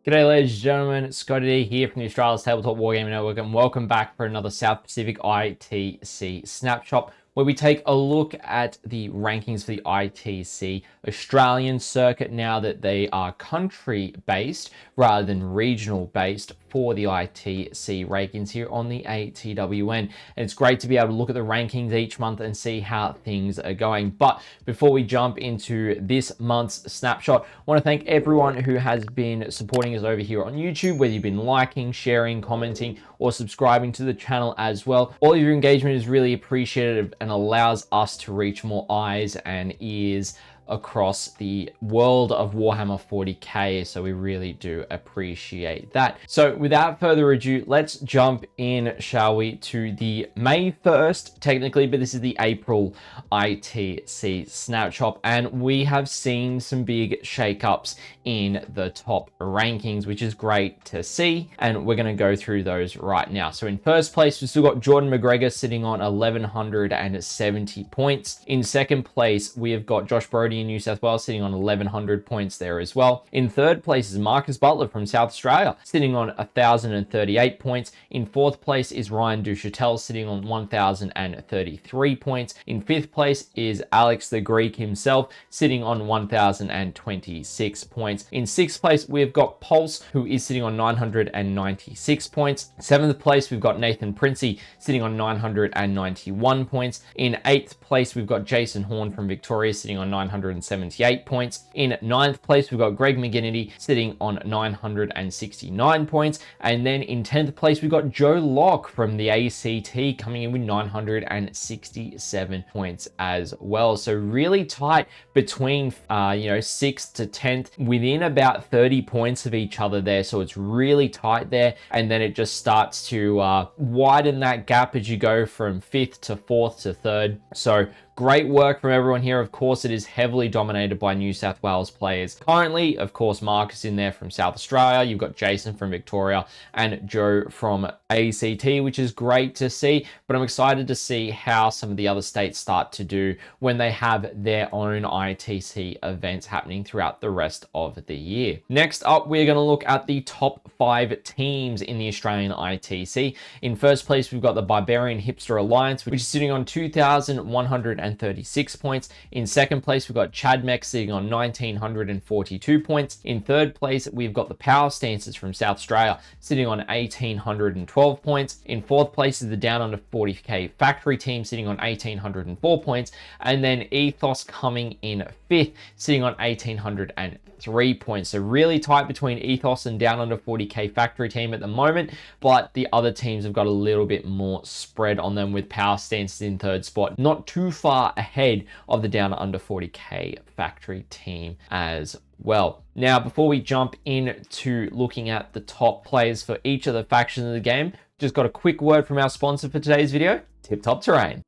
G'day ladies and gentlemen, ScottyD here from the Australia's Tabletop Wargaming Network, and welcome back for another South Pacific ITC Snapshot, where we take a look at the rankings for the ITC Australian circuit now that they are country-based rather than regional-based for the ITC rankings here on the ATWN. And it's great to be able to look at the rankings each month and see how things are going. But before we jump into this month's snapshot, I want to thank everyone who has been supporting us over here on YouTube, whether you've been liking, sharing, commenting, or subscribing to the channel as well. All of your engagement is really appreciated and allows us to reach more eyes and ears across the world of Warhammer 40k, so we really do appreciate that. So without further ado, let's jump in, shall we, to the May 1st technically, but this is the April ITC snapshot, and we have seen some big shakeups in the top rankings, which is great to see, and we're going to go through those right now. So in first place, we've still got Jordan McGregor sitting on 1170 points. In second place, we have got Josh Brody in New South Wales sitting on 1100 points there as well. In third place is Marcus Butler from South Australia sitting on 1038 points. In fourth place is Ryan Duchatel sitting on 1033 points. In fifth place is Alex the Greek himself sitting on 1026 points. In sixth place we've got Pulse, who is sitting on 996 points. Seventh place we've got Nathan Princey sitting on 991 points. In eighth place we've got Jason Horn from Victoria sitting on 978 points. In ninth place, we've got Greg McGinnity sitting on 969 points. And then in 10th place, we've got Joe Locke from the ACT coming in with 967 points as well. So really tight between, 6th to 10th, within about 30 points of each other there. So it's really tight there. And then it just starts to widen that gap as you go from 5th to 4th to 3rd. So great work from everyone here. Of course, it is heavily dominated by New South Wales players. Currently, of course, Marcus in there from South Australia. You've got Jason from Victoria and Joe from ACT, which is great to see. But I'm excited to see how some of the other states start to do when they have their own ITC events happening throughout the rest of the year. Next up, we're going to look at the top 5 teams in the Australian ITC. In first place, we've got the Barbarian Hipster Alliance, which is sitting on 2,136 points. In second place, we've got Chadmec sitting on 1,942 points. In third place, we've got the Power Stances from South Australia sitting on 1,812 points. In fourth place is the Down Under 40k Factory team sitting on 1,804 points. And then Ethos coming in fifth, sitting on 1,803 points. So really tight between Ethos and Down Under 40k Factory team at the moment, but the other teams have got a little bit more spread on them, with Power Stances in third spot, not too far ahead of the Down Under 40k Factory team as well. Now, before we jump into looking at the top players for each of the factions of the game, just got a quick word from our sponsor for today's video, Tip Top Terrain.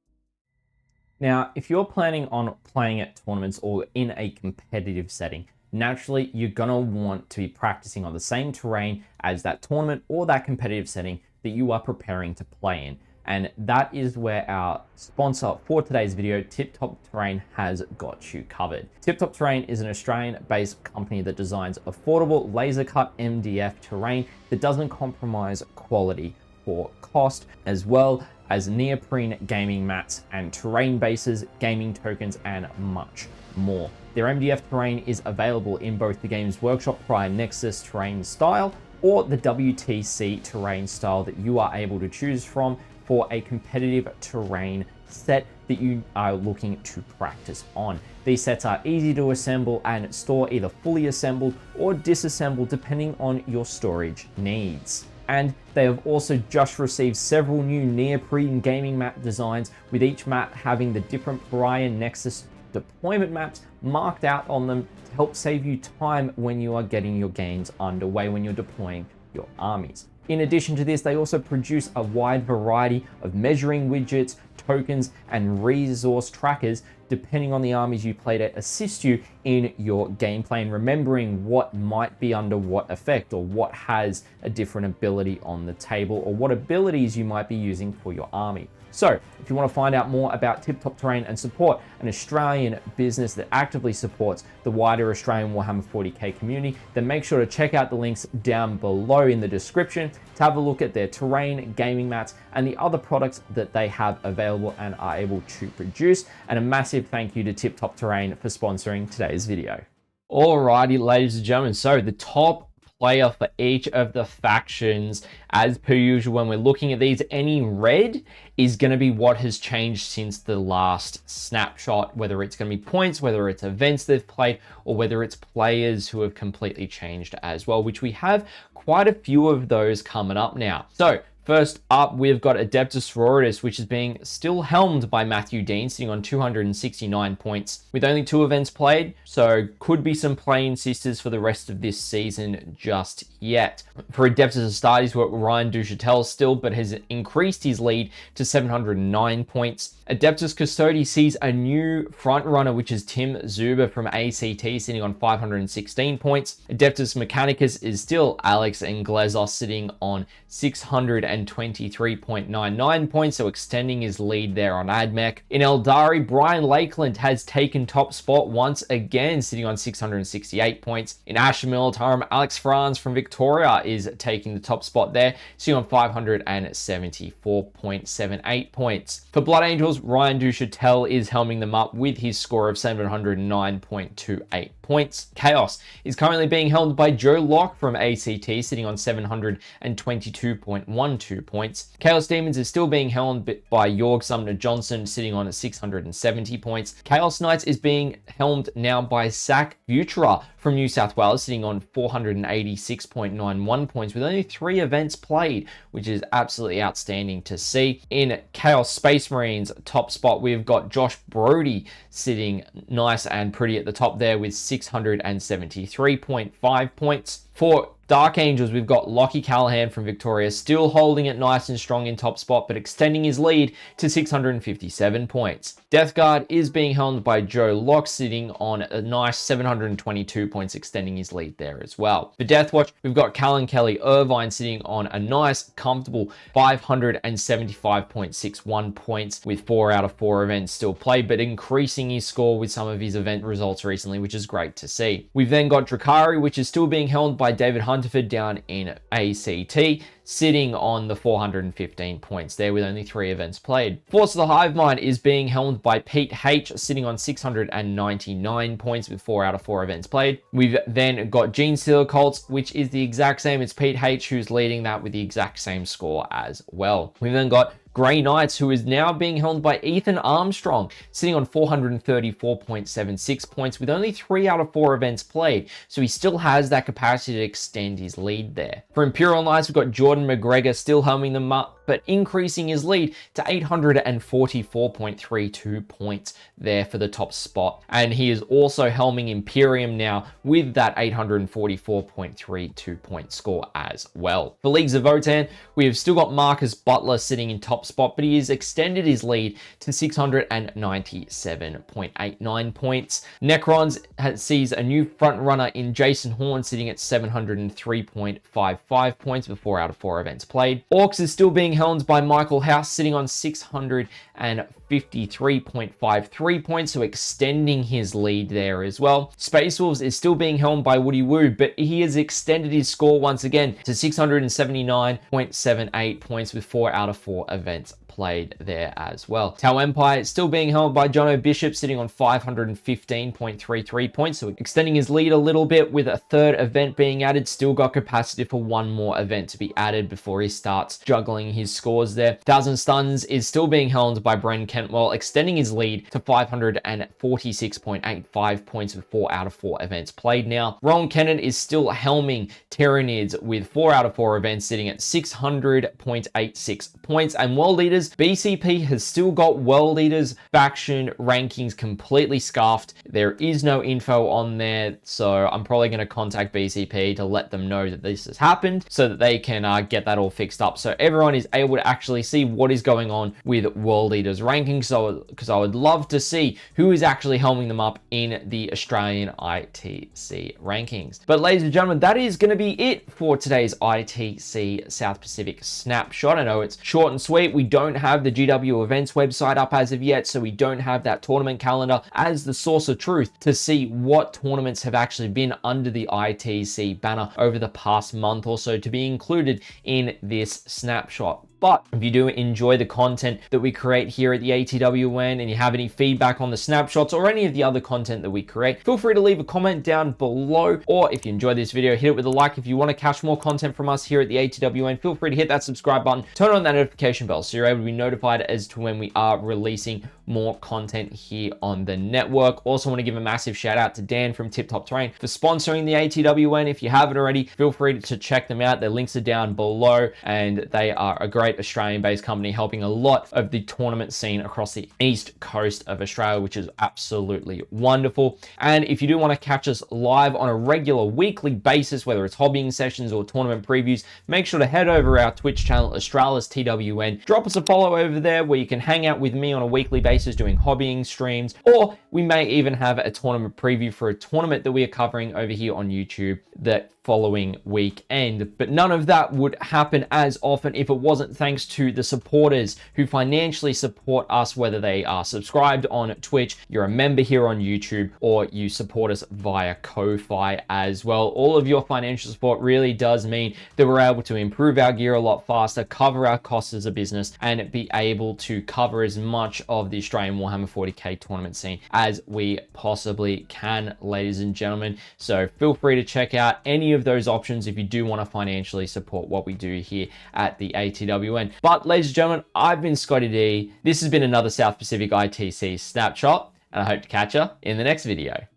Now, if you're planning on playing at tournaments or in a competitive setting, naturally, you're going to want to be practicing on the same terrain as that tournament or that competitive setting that you are preparing to play in. And that is where our sponsor for today's video, Tip Top Terrain, has got you covered. Tip Top Terrain is an Australian-based company that designs affordable laser-cut MDF terrain that doesn't compromise quality or cost, as well as neoprene gaming mats and terrain bases, gaming tokens, and much more. Their MDF terrain is available in both the Games Workshop Prior Nexus terrain style or the WTC terrain style that you are able to choose from for a competitive terrain set that you are looking to practice on. These sets are easy to assemble and store, either fully assembled or disassembled depending on your storage needs. And they have also just received several new neoprene gaming mat designs, with each mat having the different Pariah Nexus deployment maps marked out on them to help save you time when you are getting your games underway, when you're deploying your armies. In addition to this, they also produce a wide variety of measuring widgets, tokens, and resource trackers depending on the armies you play to assist you in your gameplay and remembering what might be under what effect, or what has a different ability on the table, or what abilities you might be using for your army. So if you want to find out more about Tip Top Terrain and support an Australian business that actively supports the wider Australian Warhammer 40k community, then make sure to check out the links down below in the description to have a look at their terrain, gaming mats, and the other products that they have available and are able to produce. And a massive thank you to Tip Top Terrain for sponsoring today's video. Alrighty, ladies and gentlemen, so the top player for each of the factions, as per usual when we're looking at these, any red is going to be what has changed since the last snapshot, whether it's going to be points, whether it's events they've played, or whether it's players who have completely changed as well, which we have quite a few of those coming up now. So first up, we've got Adeptus Sororitas, which is being still helmed by Matthew Dean, sitting on 269 points with only 2 events played. So could be some playing sisters for the rest of this season just yet. For Adeptus Astartes, we've got Ryan Duchatel still, but has increased his lead to 709 points. Adeptus Custodes sees a new front runner, which is Tim Zuber from ACT, sitting on 516 points. Adeptus Mechanicus is still Alex Inglezos, sitting on 623.99 points, so extending his lead there on AdMech. In Eldari, Brian Lakeland has taken top spot once again, sitting on 668 points. In Asher Militarum, Alex Franz from Victoria is taking the top spot there, sitting on 574.78 points. For Blood Angels, Ryan Duchatel is helming them up with his score of 709.28 points. Chaos is currently being held by Joe Locke from ACT, sitting on 722.12 points. Chaos Demons is still being held by Jorg Sumner Johnson, sitting on 670 points. Chaos Knights is being helmed now by Zach Butra from New South Wales, sitting on 486.91 points with only 3 events played, which is absolutely outstanding to see. In Chaos Space Marines top spot, we've got Josh Brody sitting nice and pretty at the top there with 673.5 points. For Dark Angels, we've got Lockie Callahan from Victoria still holding it nice and strong in top spot, but extending his lead to 657 points. Death Guard is being held by Joe Locke, sitting on a nice 722 points, extending his lead there as well. For Death Watch, we've got Callan Kelly Irvine sitting on a nice, comfortable 575.61 points with 4 out of 4 events still played, but increasing his score with some of his event results recently, which is great to see. We've then got Drakari, which is still being held by David Hunterford down in ACT, sitting on the 415 points there with only 3 events played. Force of the Hive Mind is being helmed by Pete H, sitting on 699 points with 4 out of 4 events played. We've then got Gene Stealer Colts, which is the exact same. It's Pete H who's leading that with the exact same score as well. We've then got Grey Knights, who is now being held by Ethan Armstrong, sitting on 434.76 points with only 3 out of 4 events played, so he still has that capacity to extend his lead there. For Imperial Knights, we've got Jordan McGregor still helming them up, but increasing his lead to 844.32 points there for the top spot. And he is also helming Imperium now with that 844.32 point score as well. For Leagues of Votan, we have still got Marcus Butler sitting in top spot, but he has extended his lead to 697.89 points. Necrons sees a new front runner in Jason Horn, sitting at 703.55 points with 4 out of 4 events played. Orcs is still being held by Michael House, sitting on 653.53 points, so extending his lead there as well. Space Wolves is still being held by Woody Woo, but he has extended his score once again to 679.78 points with 4 out of 4 events played there as well. Tau Empire is still being held by Jono Bishop, sitting on 515.33 points, so extending his lead a little bit with a 3rd event being added. Still got capacity for 1 more event to be added before he starts juggling his scores there. 1000 Stuns is still being held by Bren Kentwell, extending his lead to 546.85 points with 4 out of 4 events played now. Ron Kennan is still helming Tyranids with 4 out of 4 events, sitting at 600.86 points. And World Leaders, BCP has still got World Leaders faction rankings completely scuffed. There is no info on there, so I'm probably going to contact BCP to let them know that this has happened so that they can get that all fixed up, so everyone is able to actually see what is going on with World Leaders rankings. rankings, because I would love to see who is actually helming them up in the Australian ITC rankings. But ladies and gentlemen, that is going to be it for today's ITC South Pacific Snapshot. I know it's short and sweet. We don't have the GW events website up as of yet, so we don't have that tournament calendar as the source of truth to see what tournaments have actually been under the ITC banner over the past month or so to be included in this snapshot. But if you do enjoy the content that we create here at the ATWN and you have any feedback on the snapshots or any of the other content that we create, feel free to leave a comment down below. Or if you enjoyed this video, hit it with a like. If you want to catch more content from us here at the ATWN, feel free to hit that subscribe button, turn on that notification bell so you're able to be notified as to when we are releasing more content here on the network. Also want to give a massive shout out to Dan from Tip Top Terrain for sponsoring the ATWN. If you haven't already, feel free to check them out. Their links are down below, and they are a great Australian-based company helping a lot of the tournament scene across the east coast of Australia, which is absolutely wonderful. And if you do want to catch us live on a regular weekly basis, whether it's hobbying sessions or tournament previews, make sure to head over our Twitch channel, Australis TWN. Drop us a follow over there where you can hang out with me on a weekly basis doing hobbying streams, or we may even have a tournament preview for a tournament that we are covering over here on YouTube that following weekend. But none of that would happen as often if it wasn't thanks to the supporters who financially support us, whether they are subscribed on Twitch, you're a member here on YouTube, or you support us via Ko-Fi as well. All of your financial support really does mean that we're able to improve our gear a lot faster, cover our costs as a business, and be able to cover as much of the Australian Warhammer 40k tournament scene as we possibly can, ladies and gentlemen. So feel free to check out any of those options if you do want to financially support what we do here at the ATWN. But ladies and gentlemen, I've been ScottyD. This has been another South Pacific ITC Snapshot, and I hope to catch you in the next video.